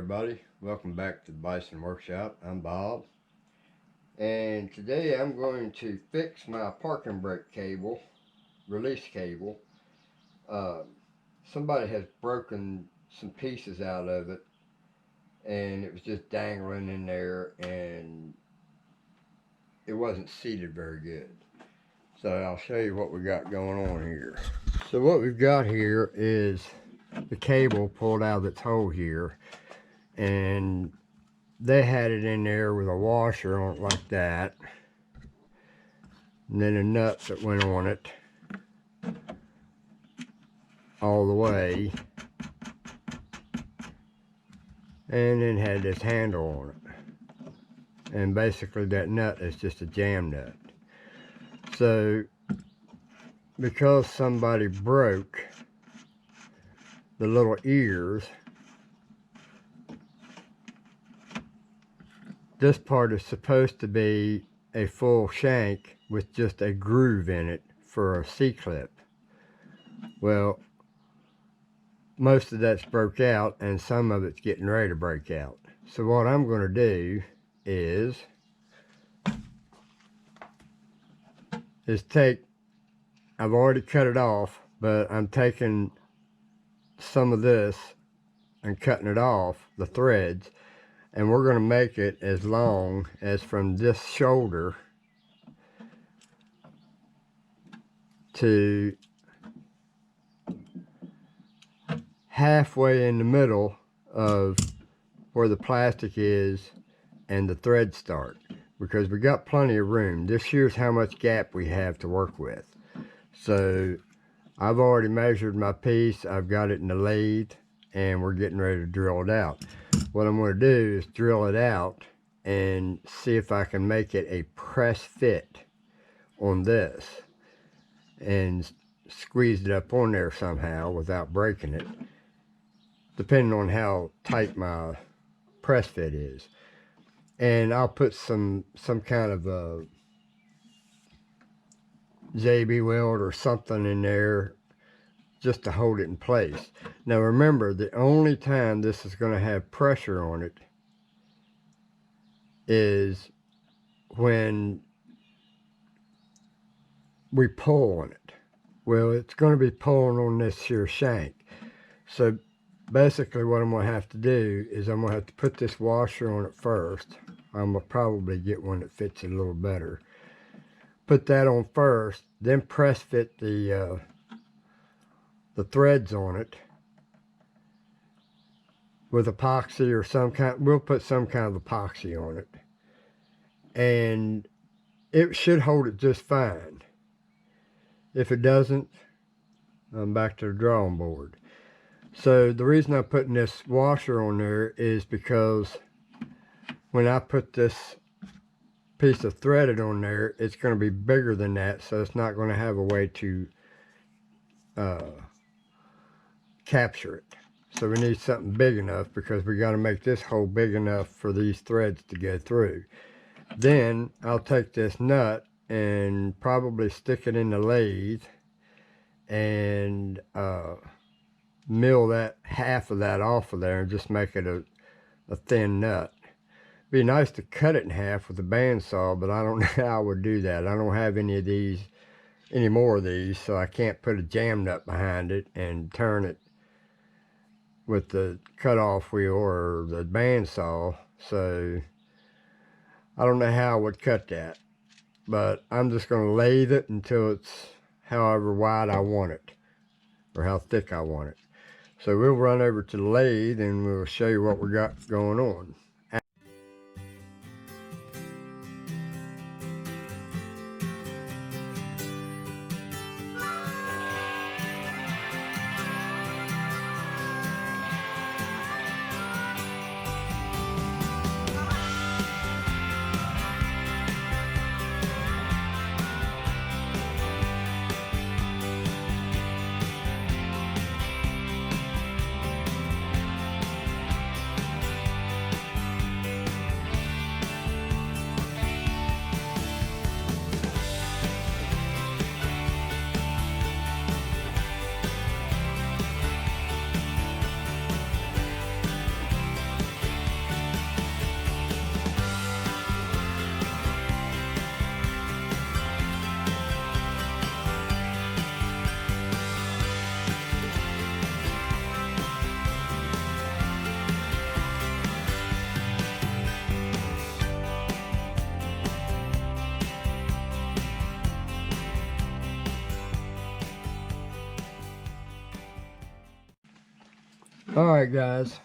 everybody, welcome back to the Bison Workshop. I'm Bob, and today I'm going to fix my parking brake cable, release cable. Somebody has broken some pieces out of it, and it was just dangling in there, and it wasn't seated very good. So I'll show you what we got going on here. So what we've got here is the cable pulled out of its hole here, and they had it in there with a washer on it like that, and then a nut that went on it all the way, and then had this handle on it, and basically that nut is just a jam nut. So because somebody broke the little ears, this part is supposed to be a full shank with just a groove in it for a C-clip. Well, most of that's broke out, and some of it's getting ready to break out. So what I'm going to do is take, I've already cut it off, but I'm taking some of this and cutting it off, the threads, and we're going to make it as long as from this shoulder to halfway in the middle of where the plastic is and the threads start, because we got plenty of room. This here's how much gap we have to work with. So I've already measured my piece, I've got it in the lathe, and we're getting ready to drill it out. What I'm going to do is drill it out and see if I can make it a press fit on this and squeeze it up on there somehow without breaking it, depending on how tight my press fit is. And I'll put some kind of a JB weld or something in there just to hold it in place. Now remember, the only time this is going to have pressure on it is when we pull on it. Well, it's going to be pulling on this here shank. So basically what I'm going to have to do is I'm going to have to put this washer on it first. I'm going to probably get one that fits it a little better. Put that on first, then press fit the threads on it with epoxy or some kind. We'll put some kind of epoxy on it, and it should hold it just fine. If it doesn't, I'm back to the drawing board. So the reason I'm putting this washer on there is because when I put this piece of threaded on there, it's going to be bigger than that, so it's not going to have a way to capture it. So we need something big enough, because we got to make this hole big enough for these threads to go through. Then I'll take this nut and probably stick it in the lathe and mill that half of that off of there and just make it a thin nut. Be nice to cut it in half with a bandsaw, but I don't know how I would do that. I don't have any more of these, so I can't put a jam nut behind it and turn it with the cutoff wheel or the bandsaw. So I don't know how I would cut that, but I'm just going to lathe it until it's however wide I want it, or how thick I want it. So we'll run over to the lathe and we'll show you what we got going on. Alright guys,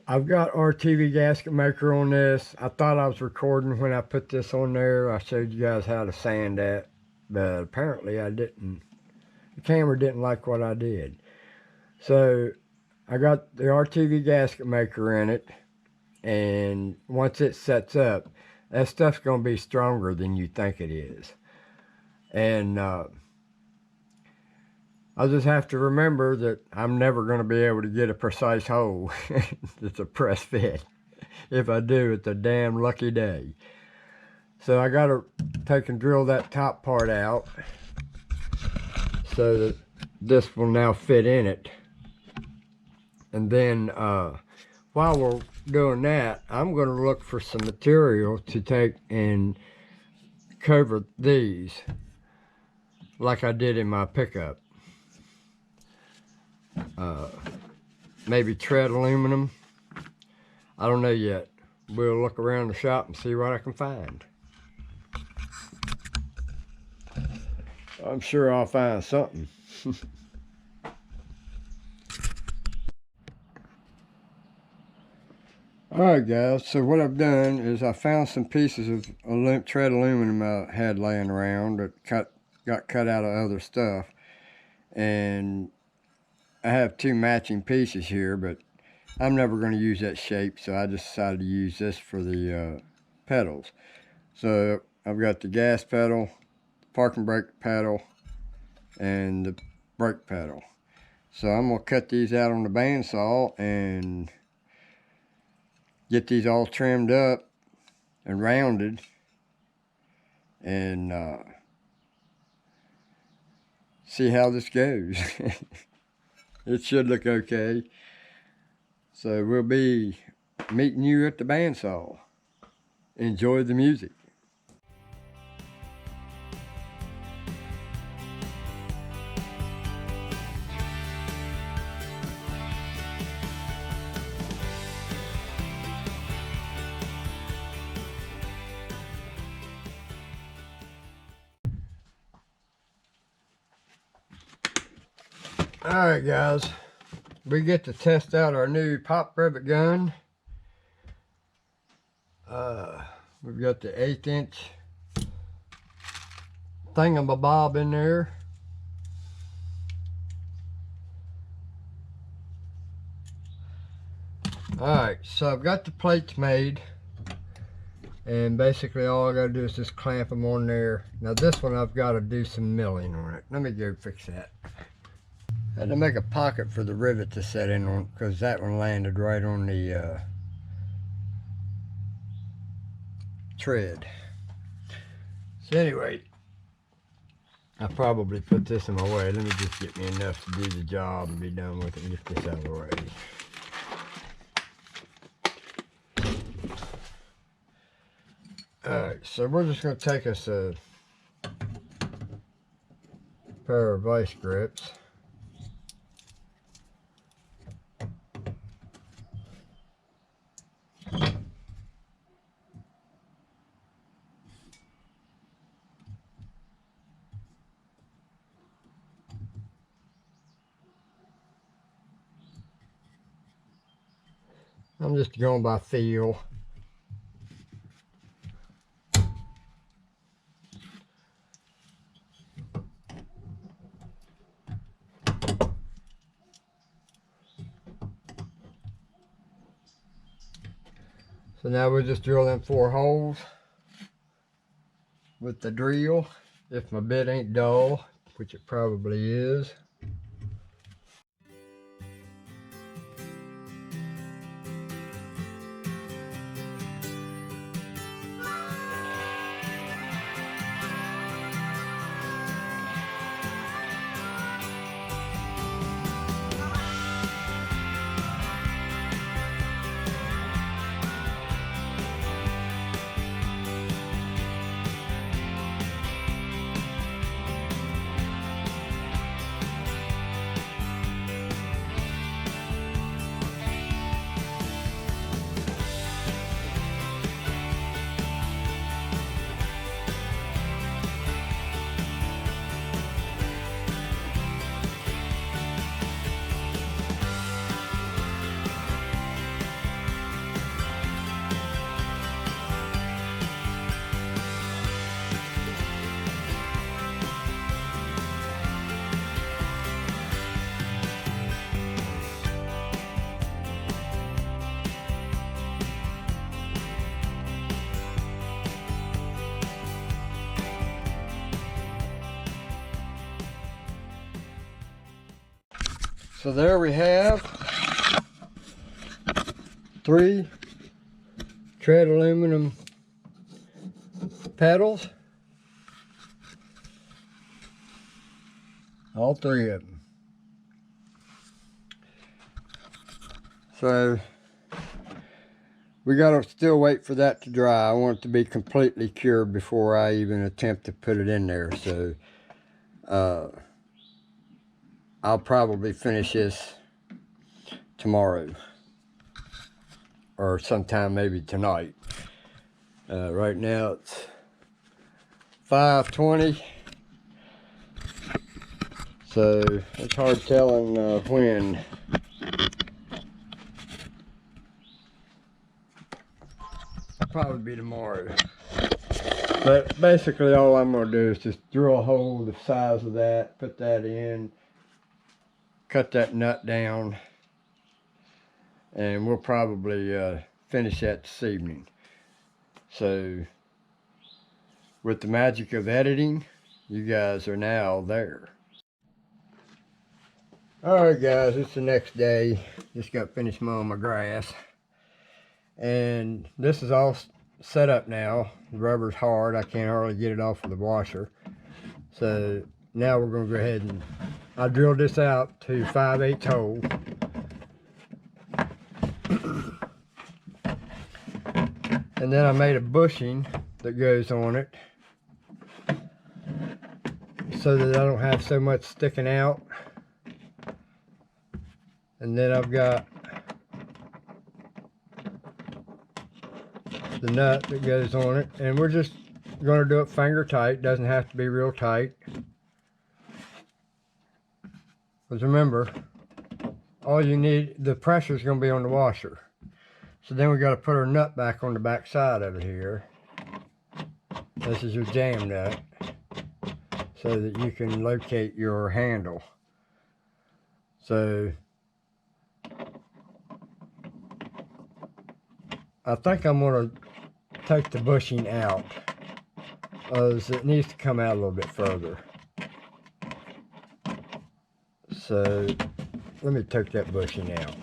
I've got our TV gasket maker on this. I thought I was recording when I put this on there. I showed you guys how to sand that, but apparently I didn't. The camera didn't like what I did. So I got the RTV gasket maker in it, and once it sets up, that stuff's going to be stronger than you think it is. And I'll just have to remember that I'm never going to be able to get a precise hole that's a press fit. If I do, it's a damn lucky day. So I got to take and drill that top part out so that this will now fit in it. And then while we're doing that, I'm going to look for some material to take and cover these like I did in my pickup. Maybe tread aluminum. I don't know yet. We'll look around the shop and see what I can find. I'm sure I'll find something. Alright guys, so what I've done is I found some pieces of tread aluminum I had laying around that got cut out of other stuff. And I have two matching pieces here, but I'm never going to use that shape, so I just decided to use this for the pedals. So I've got the gas pedal, parking brake pedal, and the brake pedal. So I'm going to cut these out on the bandsaw and get these all trimmed up and rounded, and see how this goes. It should look okay. So we'll be meeting you at the bandsaw. Enjoy the music. Alright guys, we get to test out our new pop rivet gun. We've got the 1/8 inch thingamabob in there. Alright, so I've got the plates made, and basically all I gotta do is just clamp them on there. Now this one I've got to do some milling on it. Let me go fix that. I had to make a pocket for the rivet to set in on, because that one landed right on the tread. So anyway, I probably put this in my way. Let me just get me enough to do the job and be done with it and get this out of the way. Alright, so we're just going to take us a pair of vice grips. I'm just going by feel. So now we'll just drill them 4 holes with the drill, if my bit ain't dull, which it probably is. So there we have 3 tread aluminum pedals. All 3 of them. So we gotta still wait for that to dry. I want it to be completely cured before I even attempt to put it in there. So I'll probably finish this tomorrow or sometime maybe tonight. Right now it's 5:20, so it's hard telling when. Probably be tomorrow. But basically all I'm going to do is just drill a hole the size of that, put that in, cut that nut down, and we'll probably finish that this evening. So with the magic of editing, you guys are now there. Alright guys, it's the next day. Just got finished mowing my grass. And this is all set up now. The rubber's hard. I can't hardly get it off of the washer. So now we're going to go ahead and I drilled this out to 5/8 hole. And then I made a bushing that goes on it so that I don't have so much sticking out. And then I've got the nut that goes on it, and we're just going to do it finger tight. Doesn't have to be real tight, because remember, all you need, the pressure is going to be on the washer. So then we got to put our nut back on the back side of it here. This is your jam nut, so that you can locate your handle. So I think I'm going to take the bushing out, as it needs to come out a little bit further. So let me take that bushing out.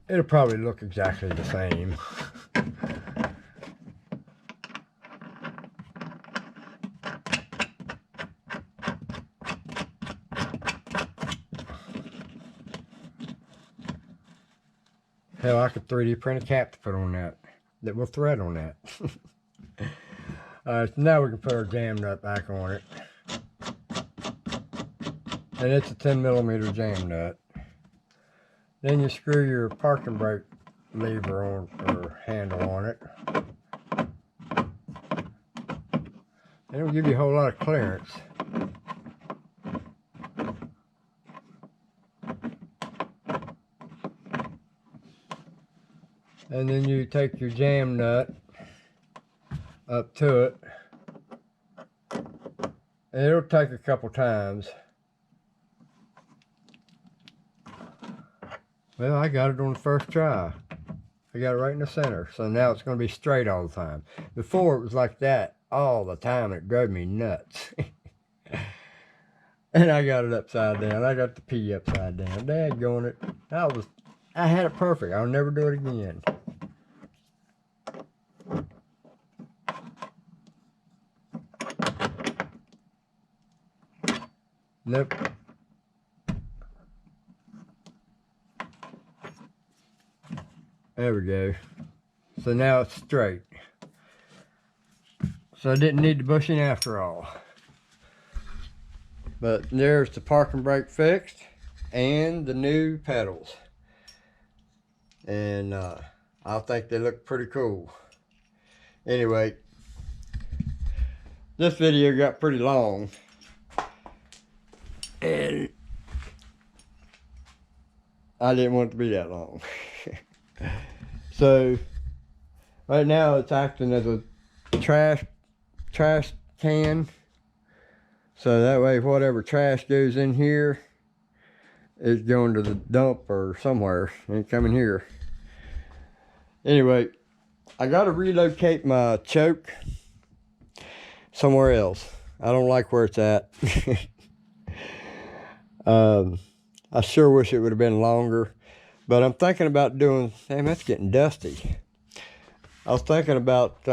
It'll probably look exactly the same. Hell, I could 3D print a cap to put on that will thread on that. So now we can put our jam nut back on it. And it's a 10mm jam nut. Then you screw your parking brake lever on, or handle on it. And it'll give you a whole lot of clearance. And then you take your jam nut up to it, and it'll take a couple times. Well, I got it on the first try. I got it right in the center, so now it's going to be straight all the time. Before it was like that all the time, and it drove me nuts. And I got it upside down. I got the P upside down. Daggone it. I had it perfect. I'll never do it again. Nope. There we go. So now it's straight. So I didn't need the bushing after all. But there's the parking brake fixed and the new pedals. And I think they look pretty cool. Anyway, this video got pretty long. And I didn't want it to be that long. So right now it's acting as a trash can. So that way whatever trash goes in here is going to the dump or somewhere. It ain't coming here. Anyway, I got to relocate my choke somewhere else. I don't like where it's at. I sure wish it would have been longer, but I'm thinking about doing, damn, that's getting dusty. I was thinking about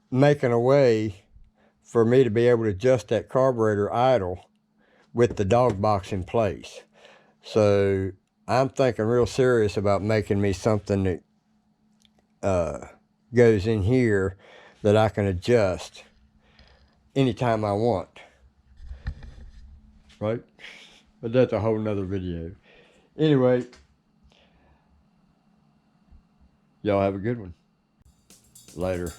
making a way for me to be able to adjust that carburetor idle with the dog box in place. So I'm thinking real serious about making me something that goes in here that I can adjust anytime I want. Right? But that's a whole nother video. Anyway, y'all have a good one. Later.